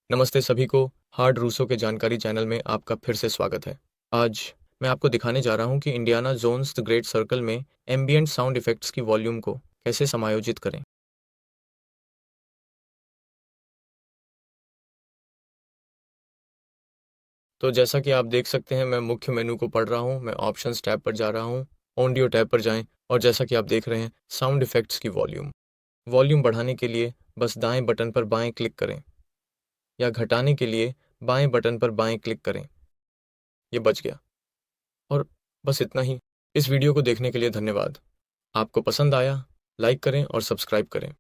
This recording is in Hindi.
नमस्ते सभी को। हार्ड रूसो के जानकारी चैनल में आपका फिर से स्वागत है। आज मैं आपको दिखाने जा रहा हूँ कि Indiana Jones the great circle में एम्बिएंट साउंड इफेक्ट्स की वॉल्यूम को कैसे समायोजित करें। तो जैसा कि आप देख सकते हैं, मैं मुख्य मेनू को पढ़ रहा हूँ। मैं ऑप्शंस टैब पर जा रहा हूँ। ऑडियो टैब पर जाएं और जैसा कि आप देख रहे हैं, साउंड इफेक्ट्स की वॉल्यूम वॉल्यूम बढ़ाने के लिए बस दाएं बटन पर बाएं क्लिक करें, या घटाने के लिए बाएं बटन पर बाएं क्लिक करें। ये बच गया। और बस इतना ही। इस वीडियो को देखने के लिए धन्यवाद। आपको पसंद आया, लाइक करें और सब्सक्राइब करें।